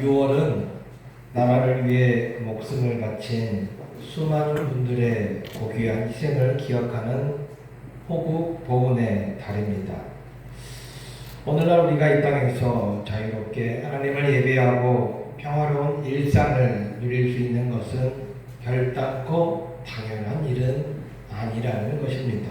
6월은 나라를 위해 목숨을 바친 수많은 분들의 고귀한 희생을 기억하는 호국 보훈의 달입니다. 오늘날 우리가 이 땅에서 자유롭게 하나님을 예배하고 평화로운 일상을 누릴 수 있는 것은 결단코 당연한 일은 아니라는 것입니다.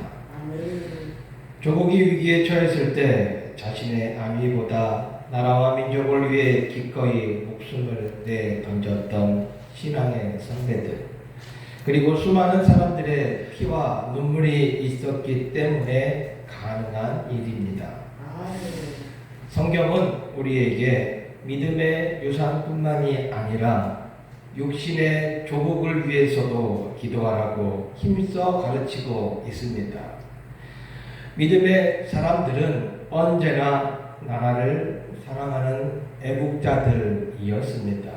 조국이 위기에 처했을 때 자신의 안위보다 나라와 민족을 위해 기꺼이 목숨을 내 던졌던 신앙의 선배들, 그리고 수많은 사람들의 피와 눈물이 있었기 때문에 가능한 일입니다. 성경은 우리에게 믿음의 유산뿐만이 아니라 육신의 조국을 위해서도 기도하라고 힘써 가르치고 있습니다. 믿음의 사람들은 언제나 나라를 사랑하는 애국자들이었습니다.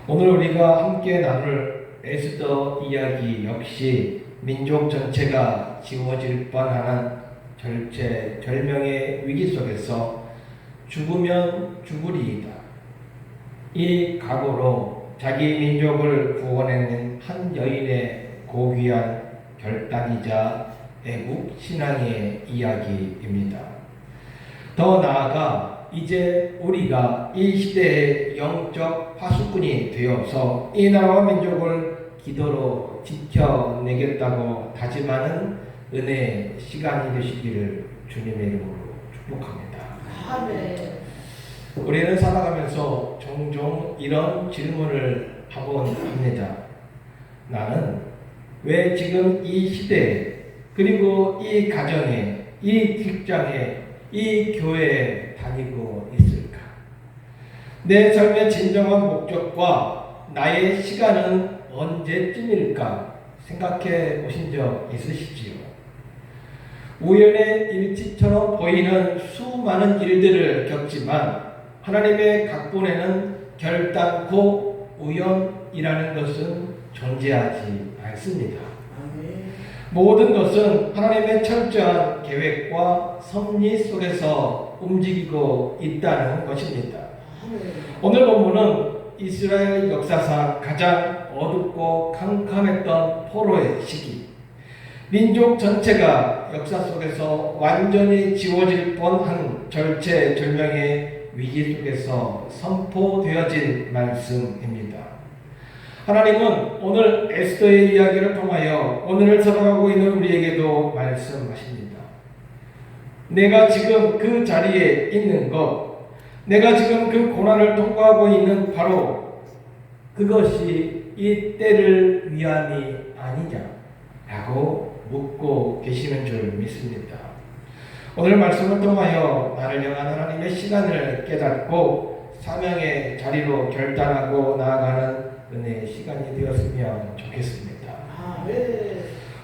오늘 우리가 함께 나눌 에스더 이야기 역시 민족 전체가 지워질 뻔한 절체절명의 위기 속에서 죽으면 죽으리이다, 이 각오로 자기 민족을 구원해낸 한 여인의 고귀한 결단이자 애국 신앙의 이야기입니다. 더 나아가 이제 우리가 이 시대의 영적 파수꾼이 되어서 이 나라와 민족을 기도로 지켜내겠다고 다짐하는 은혜의 시간이 되시기를 주님의 이름으로 축복합니다. 아멘. 우리는 살아가면서 종종 이런 질문을 하곤 합니다. 나는 왜 지금 이 시대에, 그리고 이 가정에, 이 직장에, 이 교회에 다니고 있을까? 내 삶의 진정한 목적과 나의 시간은 언제쯤일까 생각해 보신 적 있으시지요? 우연의 일치처럼 보이는 수많은 일들을 겪지만 하나님의 각본에는 결단코 우연이라는 것은 존재하지 않습니다. 모든 것은 하나님의 철저한 계획과 섭리 속에서 움직이고 있다는 것입니다. 오늘 본문은 이스라엘 역사상 가장 어둡고 캄캄했던 포로의 시기, 민족 전체가 역사 속에서 완전히 지워질 뻔한 절체절명의 위기 속에서 선포되어진 말씀입니다. 하나님은 오늘 에스더의 이야기를 통하여 오늘을 살아가고 있는 우리에게도 말씀하십니다. 내가 지금 그 자리에 있는 것, 내가 지금 그 고난을 통과하고 있는 바로 그것이 이 때를 위함이 아니냐라고 묻고 계시는 줄 믿습니다. 오늘 말씀을 통하여 나를 향한 하나님의 시간을 깨닫고 사명의 자리로 결단하고 나아가는 은혜의 시간이 되었으면 좋겠습니다.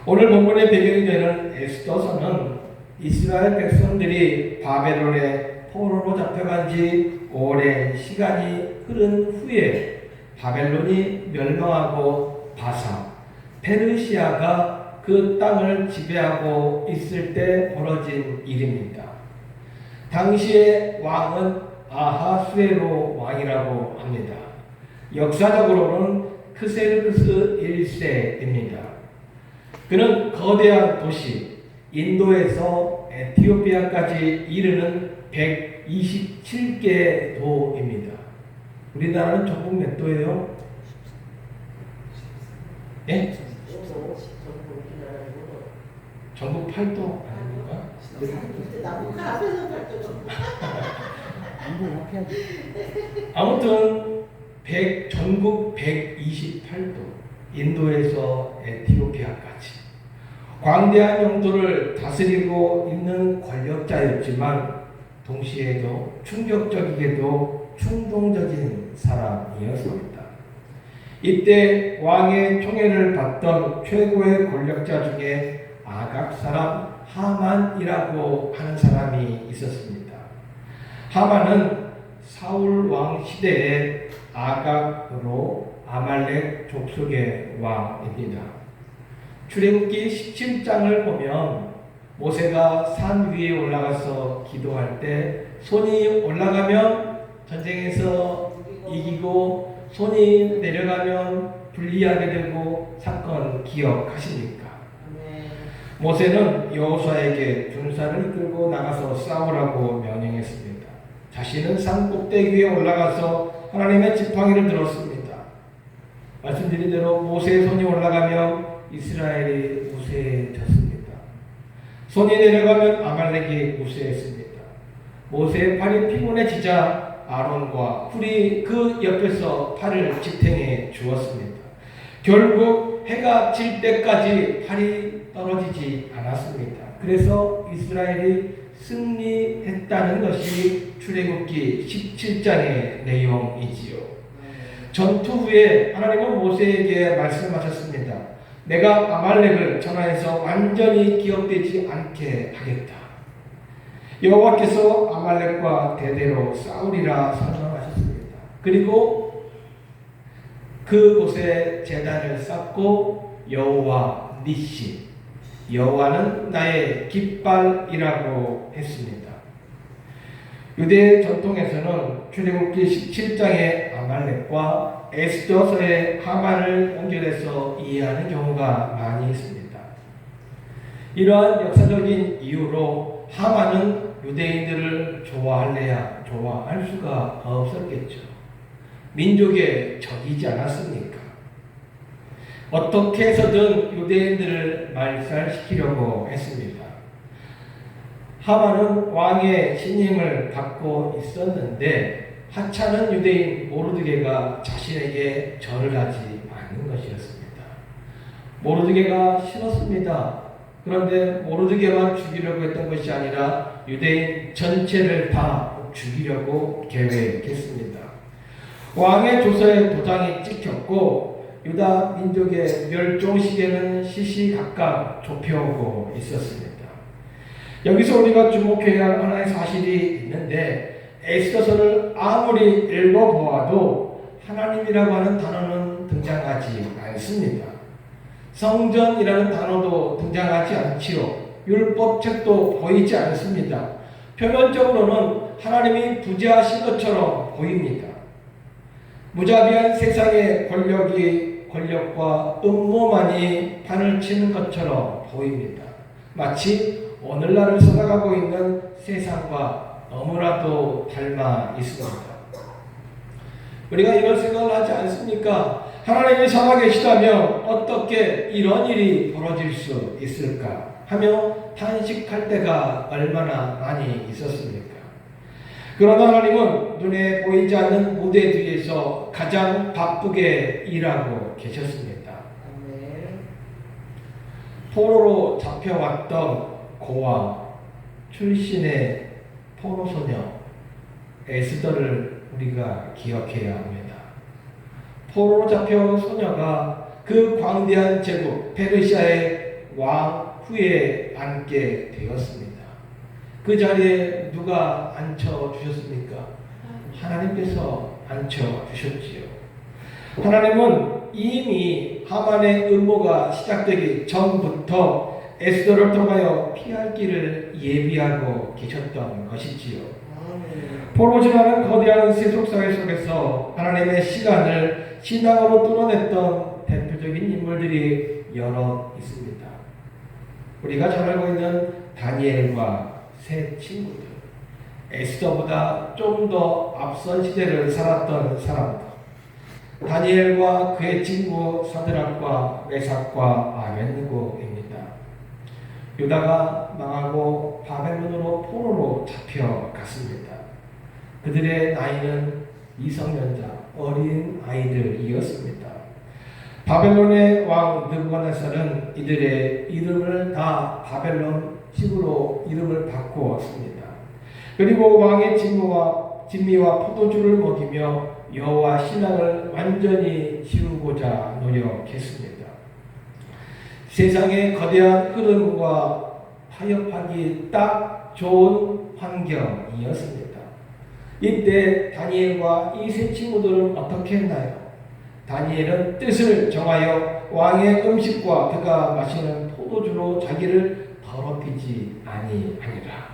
오늘 본문의 배경이 되는 에스더서는 이스라엘 백성들이 바벨론의 포로로 잡혀간 지 오랜 시간이 흐른 후에 바벨론이 멸망하고 바사, 페르시아가 그 땅을 지배하고 있을 때 벌어진 일입니다. 당시의 왕은 아하수에로 왕이라고 합니다. 역사적으로는 크세르크스 1세입니다. 그는 거대한 도시 인도에서 에티오피아까지 이르는 127개 도입니다. 우리나라는 전국 몇 도예요? 예? 전국 8도 아닙니까? 아무튼 전국 128도, 인도에서 에티오피아까지 광대한 영토를 다스리고 있는 권력자였지만 동시에도 충격적이게도 충동적인 사람이었습니다. 이때 왕의 총애를 받던 최고의 권력자 중에 아각 사람 하만이라고 하는 사람이 있었습니다. 하만은 사울 왕 시대의 아각으로 아말렉 족속의 왕입니다. 출애굽기 17장을 보면 모세가 산 위에 올라가서 기도할 때 손이 올라가면 전쟁에서 이기고 손이 내려가면 불리하게 되고 사건 기억하십니까? 모세는 여호수아에게 군사를 이끌고 나가서 싸우라고 명령했습니다. 자신은 산 꼭대기 위에 올라가서 하나님의 지팡이를 들었습니다. 말씀드린 대로 모세의 손이 올라가면 이스라엘이 우세해졌습니다. 손이 내려가면 아말렉이 우세했습니다. 모세의 팔이 피곤해지자 아론과 훌이 그 옆에서 팔을 지탱해 주었습니다. 결국 해가 질 때까지 팔이 떨어지지 않았습니다. 그래서 이스라엘이 승리했다는 것이 출애굽기 17장의 내용이지요. 전투 후에 하나님은 모세에게 말씀하셨습니다. 내가 아말렉을 전하에서 완전히 기억되지 않게 하겠다. 여호와께서 아말렉과 대대로 싸우리라 선언하셨습니다. 그리고 그곳에 제단을 쌓고 여호와 니시, 여호와는 나의 깃발이라고 했습니다. 유대 전통에서는 출애굽기 17장의 아말렉과 에스더서의 하만을 연결해서 이해하는 경우가 많이 있습니다. 이러한 역사적인 이유로 하만은 유대인들을 좋아할래야 좋아할 수가 없었겠죠. 민족의 적이지 않았습니까? 어떻게 해서든 유대인들을 말살시키려고 했습니다. 하만은 왕의 신임을 받고 있었는데 하찮은 유대인 모르드게가 자신에게 절을 하지 않는 것이었습니다. 모르드게가 싫었습니다. 그런데 모르드게만 죽이려고 했던 것이 아니라 유대인 전체를 다 죽이려고 계획했습니다. 왕의 조서에 도장이 찍혔고 유다 민족의 멸종 시계는 시시각각 좁혀오고 있었습니다. 여기서 우리가 주목해야 할 하나의 사실이 있는데 에스더서를 아무리 읽어보아도 하나님이라고 하는 단어는 등장하지 않습니다. 성전이라는 단어도 등장하지 않지요. 율법책도 보이지 않습니다. 표면적으로는 하나님이 부재하신 것처럼 보입니다. 무자비한 세상의 권력과 음모만이 판을 치는 것처럼 보입니다. 마치 오늘날을 살아가고 있는 세상과 너무나도 닮아 있습니다. 우리가 이런 생각을 하지 않습니까? 하나님이 살아계시다면 어떻게 이런 일이 벌어질 수 있을까 하며 탄식할 때가 얼마나 많이 있었습니까? 그러나 하나님은 눈에 보이지 않는 무대 뒤에서 가장 바쁘게 일하고 계셨습니다. 포로로 잡혀왔던 고아 출신의 포로소녀 에스더를 우리가 기억해야 합니다. 포로로 잡혀온 소녀가 그 광대한 제국 페르시아의 왕 후에 앉게 되었습니다. 그 자리에 누가 앉혀주셨습니까? 하나님께서 앉혀주셨지요. 하나님은 이미 하만의 음모가 시작되기 전부터 에스더를 통하여 피할 길을 예비하고 계셨던 것이지요. 포로지라는 거대한 세속사회 속에서 하나님의 시간을 신앙으로 뚫어냈던 대표적인 인물들이 여러 있습니다. 우리가 잘 알고 있는 다니엘과 세 친구들, 에스더보다 좀 더 앞선 시대를 살았던 사람들, 다니엘과 그의 친구 사드락과 메삭과 아벤느고입니다. 유다가 망하고 바벨론으로 포로로 잡혀갔습니다. 그들의 나이는 미성년자, 어린 아이들이었습니다. 바벨론의 왕 느부갓네살은 이들의 이름을 다 바벨론식으로 이름을 바꾸었습니다. 그리고 왕의 진미와 포도주를 먹이며 여호와 신앙을 완전히 지우고자 노력했습니다. 세상의 거대한 흐름과 타협하기 딱 좋은 환경이었습니다. 이때 다니엘과 이 세 친구들은 어떻게 했나요? 다니엘은 뜻을 정하여 왕의 음식과 그가 마시는 포도주로 자기를 더럽히지 아니하니라.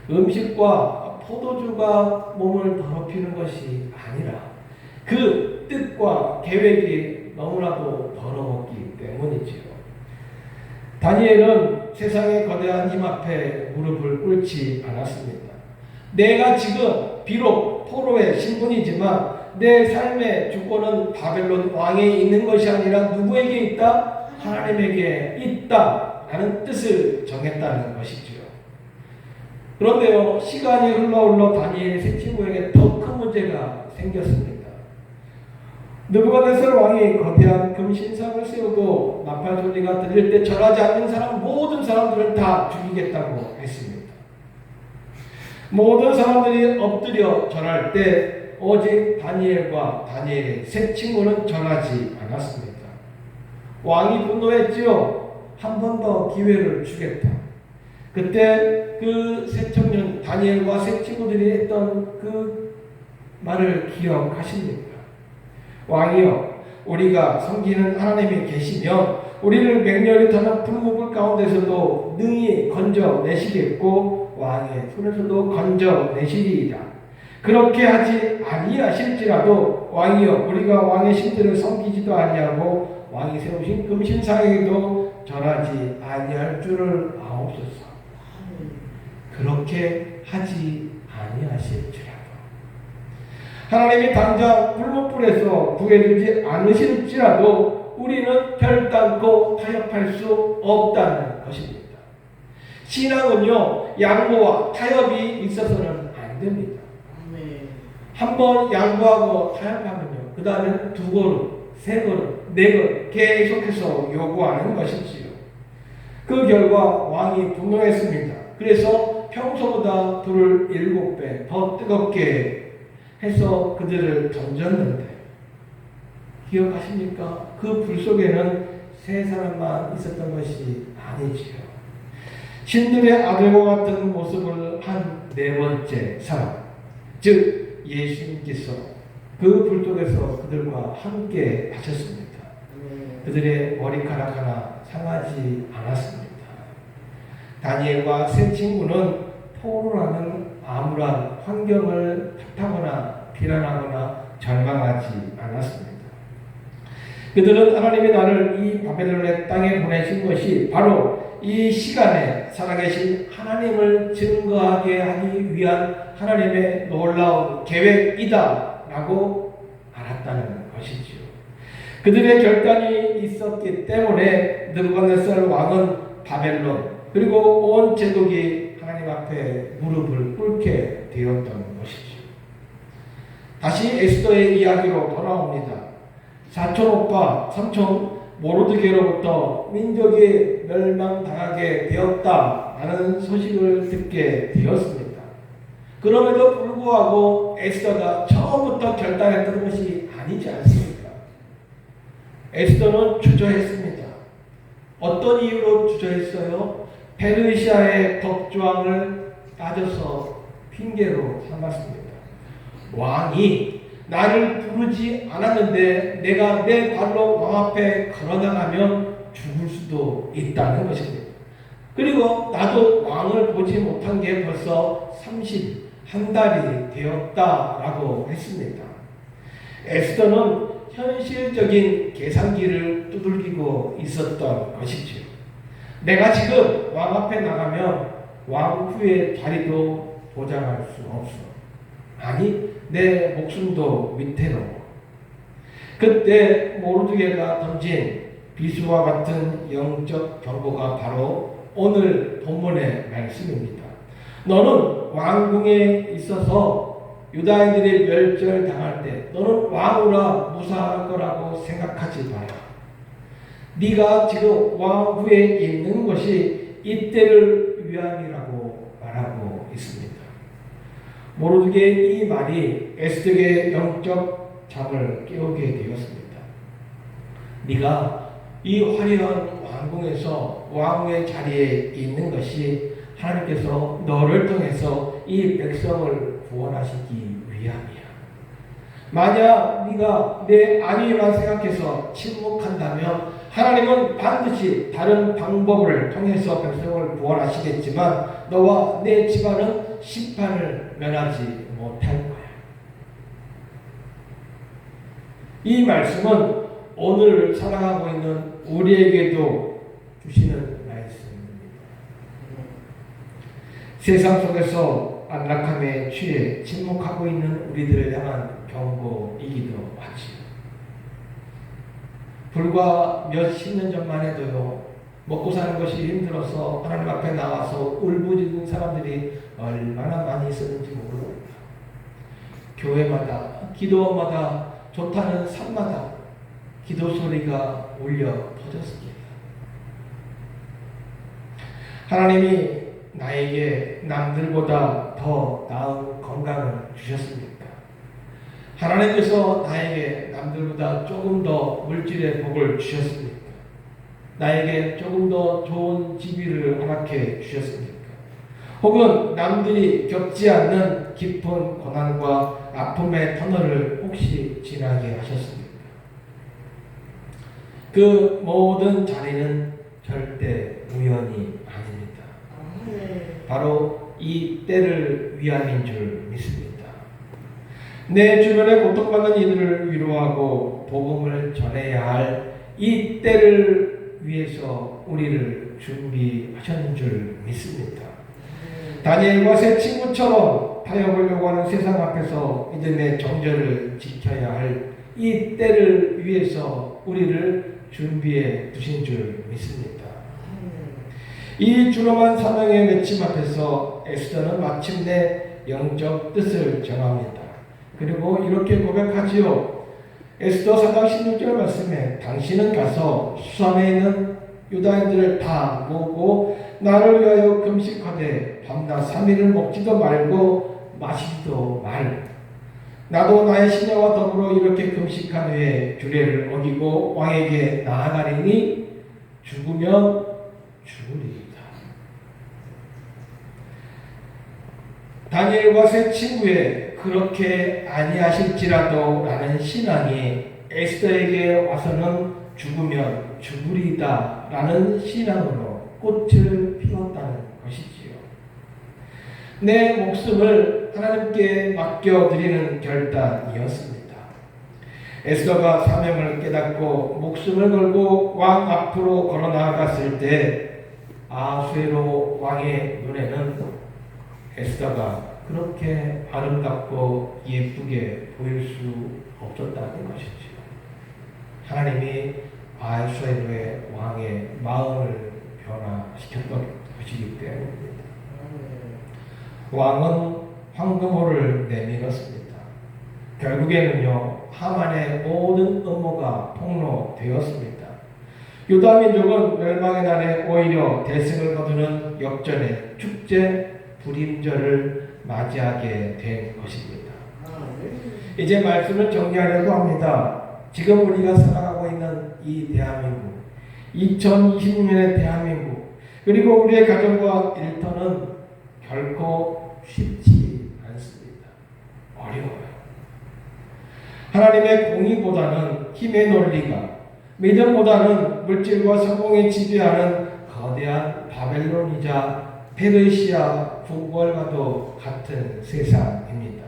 음식과 포도주가 몸을 더럽히는 것이 아니라 그 뜻과 계획이 너무나도 더러웠기 때문이지요. 다니엘은 세상의 거대한 힘 앞에 무릎을 꿇지 않았습니다. 내가 지금 비록 포로의 신분이지만 내 삶의 주권은 바벨론 왕에 있는 것이 아니라 누구에게 있다? 하나님에게 있다 라는 뜻을 정했다는 것이지요. 그런데요, 시간이 흘러 다니엘의 세 친구에게 더 큰 문제가 생겼습니다. 느부갓네살 왕이 거대한 금신상을 세우고 나팔 소리가 들릴 때 절하지 않는 사람 모든 사람들을 다 죽이겠다고 했습니다. 모든 사람들이 엎드려 절할 때 오직 다니엘과 다니엘의 세 친구는 절하지 않았습니다. 왕이 분노했지요. 한 번 더 기회를 주겠다. 그때 그 세 청년 다니엘과 세 친구들이 했던 그 말을 기억하십니까? 왕이여, 우리가 섬기는 하나님이 계시면 우리를 맹렬히 타는 불목을 가운데서도 능히 건져내시겠고 왕의 손에서도 건져내시리이다. 그렇게 하지 아니하실지라도 왕이여, 우리가 왕의 신들을 섬기지도 아니하고 왕이 세우신 금신상에도 절하지 아니할 줄을 아옵소서. 그렇게 하지 아니하실지라도 하나님이 당장 불못불에서 구해주지 않으실지라도 우리는 결단코 타협할 수 없다는 것입니다. 신앙은요, 양보와 타협이 있어서는 안 됩니다. 한번 양보하고 타협하면요, 그 다음에 두 걸음, 세 걸음, 네 걸음 계속해서 요구하는 것이지요. 그 결과 왕이 분노했습니다. 그래서 평소보다 불을 7배 더 뜨겁게 해서 그들을 던졌는데, 기억하십니까? 그 불 속에는 세 사람만 있었던 것이 아니지요. 신들의 아들과 같은 모습을 한 네 번째 사람, 즉 예수님께서 그 불 속에서 그들과 함께 하셨습니다. 그들의 머리카락 하나 상하지 않았습니다. 다니엘과 세 친구는 포로라는 암울한 환경을 탓하거나 비난하거나 절망하지 않았습니다. 그들은 하나님이 나를 이 바벨론의 땅에 보내신 것이 바로 이 시간에 살아계신 하나님을 증거하게 하기 위한 하나님의 놀라운 계획이다 라고 알았다는 것이지요. 그들의 결단이 있었기 때문에 느부갓네살 왕은 바벨론 그리고 온 제국이 하나님 앞에 무릎을 꿇게 되었던 것이죠. 다시 에스더의 이야기로 돌아옵니다. 사촌 오빠, 삼촌 모르드게로부터 민족이 멸망당하게 되었다라는 소식을 듣게 되었습니다. 그럼에도 불구하고 에스더가 처음부터 결단했던 것이 아니지 않습니까? 에스더는 주저했습니다. 어떤 이유로 주저했어요? 페르시아의 법조항을 따져서 핑계로 삼았습니다. 왕이 나를 부르지 않았는데 내가 내 발로 왕 앞에 걸어나가면 죽을 수도 있다는 것입니다. 그리고 나도 왕을 보지 못한 게 벌써 31달이 되었다라고 했습니다. 에스더는 현실적인 계산기를 두들기고 있었던 것이죠. 내가 지금 왕 앞에 나가면 왕 후의 자리도 보장할 수 없어. 아니, 내 목숨도 위태로워. 그때 모르드게가 던진 비수와 같은 영적 경고가 바로 오늘 본문의 말씀입니다. 너는 왕궁에 있어서 유다인들이 멸절당할 때 너는 왕으로 무사할 거라고 생각하지 마라. 네가 지금 왕 후에 있는 것이 이때를 위함이라고 말하고 있습니다. 모르드게의 이 말이 에스더의 영적 잠을 깨우게 되었습니다. 네가 이 화려한 왕궁에서 왕의 자리에 있는 것이 하나님께서 너를 통해서 이 백성을 구원하시기 위함이야. 만약 네가 내 안위만 생각해서 침묵한다면 하나님은 반드시 다른 방법을 통해서 백성을 구원하시겠지만 너와 내 집안은 심판을 면하지 못할 거야. 이 말씀은 오늘 살아가고 있는 우리에게도 주시는 말씀입니다. 세상 속에서 안락함에 취해 침묵하고 있는 우리들을 향한 경고이기도 하지요. 불과 몇십 년 전만 해도요, 먹고 사는 것이 힘들어서 하나님 앞에 나와서 울부짖는 사람들이 얼마나 많이 있었는지 모릅니다. 교회마다, 기도원마다, 좋다는 산마다 기도 소리가 울려 퍼졌습니다. 하나님이 나에게 남들보다 더 나은 건강을 주셨습니까? 하나님께서 나에게 남들보다 조금 더 물질의 복을 주셨습니까? 나에게 조금 더 좋은 지위를 허락해 주셨습니까? 혹은 남들이 겪지 않는 깊은 고난과 아픔의 터널을 혹시 지나게 하셨습니까? 그 모든 자리는 절대 우연이 아닙니다. 바로 이 때를 위함인 줄 믿습니다. 내 주변에 고통받는 이들을 위로하고 복음을 전해야 할 이 때를 위해서 우리를 준비하셨는 줄 믿습니다. 다니엘과 세 친구처럼 타협을 요구하는 세상 앞에서 믿음의 정절을 지켜야 할 이 때를 위해서 우리를 준비해 두신 줄 믿습니다. 이 준엄한 사명의 맺힘 앞에서 에스더는 마침내 영적 뜻을 정합니다. 그리고 이렇게 고백하지요. 에스더 4장 16절 말씀에 당신은 가서 수산에 있는 유다인들을 다 모으고 나를 위하여 금식하되 밤낮 3일을 먹지도 말고 마시지도 말. 나도 나의 시녀와 더불어 이렇게 금식한 후에 규례를 어기고 왕에게 나아가리니 죽으면 죽으리이다. 다니엘과 세 친구의 그렇게 아니하실지라도 라는 신앙이 에스더에게 와서는 죽으면 죽으리이다 라는 신앙으로 꽃을 피웠다는 것이지요. 내 목숨을 하나님께 맡겨드리는 결단이었습니다. 에스더가 사명을 깨닫고 목숨을 걸고 왕 앞으로 걸어 나아갔을 때 아수에로 왕의 눈에는 에스더가 그렇게 아름답고 예쁘게 보일 수 없었다는 것이지요. 하나님이 아수에로의 왕의 마음을 변화시켰던 것이기 때문입니다. 왕은 황금호를 내밀었습니다. 결국에는요, 하만의 모든 음모가 폭로되었습니다. 유다 민족은 멸망의 날에 오히려 대승을 거두는 역전의 축제 불임절을 맞이하게 된 것입니다. 이제 말씀을 정리하려고 합니다. 지금 우리가 살아가고 있는 이 대한민국, 2026년의 대한민국, 그리고 우리의 가정과 일터는 결코 쉽지 않습니다. 어려워요. 하나님의 공의보다는 힘의 논리가, 믿음보다는 물질과 성공이 지배하는 거대한 바벨론이자 페르시아 궁궐과도 같은 세상입니다.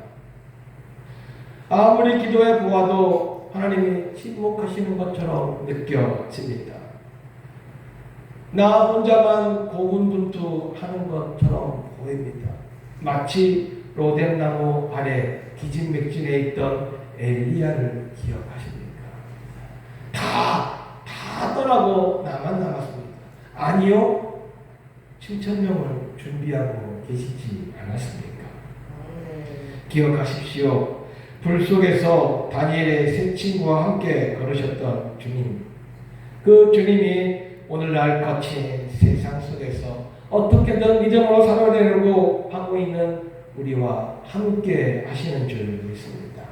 아무리 기도해 보아도 하나님이 침묵하시는 것처럼 느껴집니다. 나 혼자만 고군분투하는 것처럼 보입니다. 마치 로뎀나무 아래 기진맥진해 있던 엘리야를 기억하십니까? 다 떠나고 나만 남았습니다. 아니요, 7,000명을 준비하고 계시지 않았습니까? 기억하십시오. 불 속에서 다니엘의 세 친구와 함께 걸으셨던 주님. 그 주님이 오늘날 거친 세상 속에서 어떻게든 믿음으로 살아내려고 하고 있는 우리와 함께 하시는 줄 믿습니다.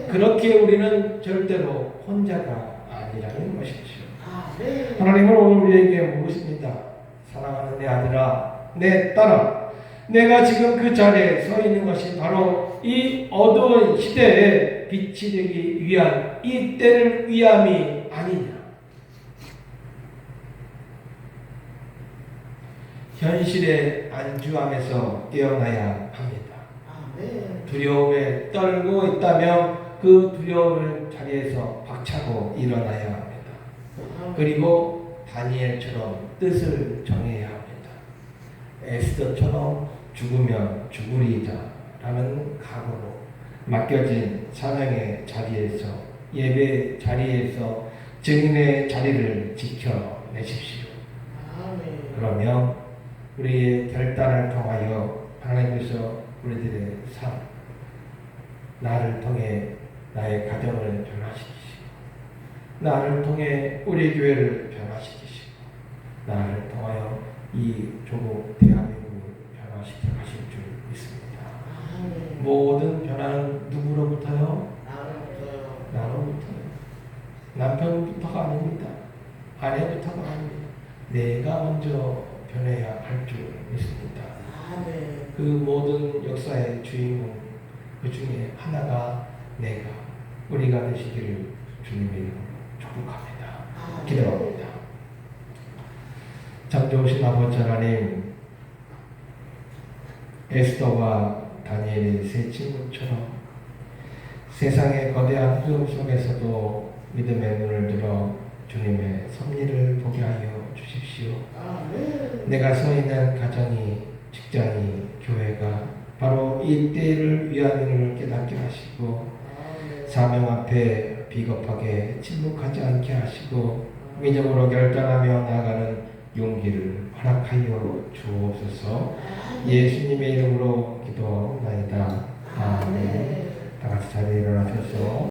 그렇게 우리는 절대로 혼자가 아니라는 것이죠. 하나님은 오늘 우리에게 물으십니다. 사랑하는 내 아들아, 내 딸아, 내가 지금 그 자리에 서 있는 것이 바로 이 어두운 시대에 빛이 되기 위한 이 때를 위함이 아니냐. 현실에 안주하면서 깨어나야 합니다. 아멘. 두려움에 떨고 있다면 그 두려움을 자리에서 박차고 일어나야 합니다. 그리고 다니엘처럼 뜻을 정해야 합니다. 에스더처럼 죽으면 죽으리자 라는 각오로 맡겨진 사명의 자리에서, 예배 자리에서 증인의 자리를 지켜내십시오. 아멘. 그러면 우리의 결단을 통하여 하나님께서 우리들의 삶, 나를 통해 나의 가정을 변화시키시고, 나를 통해 우리 교회를 변화시키시고, 나를 통하여 이 조국 대한민국을 변화시켜 가실 줄 믿습니다. 아멘. 모든 변화는 누구로부터요? 나로부터요. 나로부터요. 남편부터가 아닙니다. 아내부터가 아닙니다. 내가 먼저 변해야 할 줄 믿습니다. 아멘. 그 모든 역사의 주인공, 그 중에 하나가 내가, 우리가 되시기를 주님의 이름으로 축복합니다. 기도합니다. 참 좋으신 아버지 하나님, 에스더와 다니엘의 세 친구처럼 세상의 거대한 흐름 속에서도 믿음의 눈을 들어 주님의 섭리를 보게 하여 주십시오. 아멘. 내가 서 있는 가정이, 직장이, 교회가 바로 이 때를 위한 일을 깨닫게 하시고, 사명 앞에 비겁하게 침묵하지 않게 하시고, 믿음으로 결단하며 나아가는 용기를 허락하여 주옵소서. 예수님의 이름으로 기도하옵나이다. 아멘. 다 같이 자리에 일어나셔서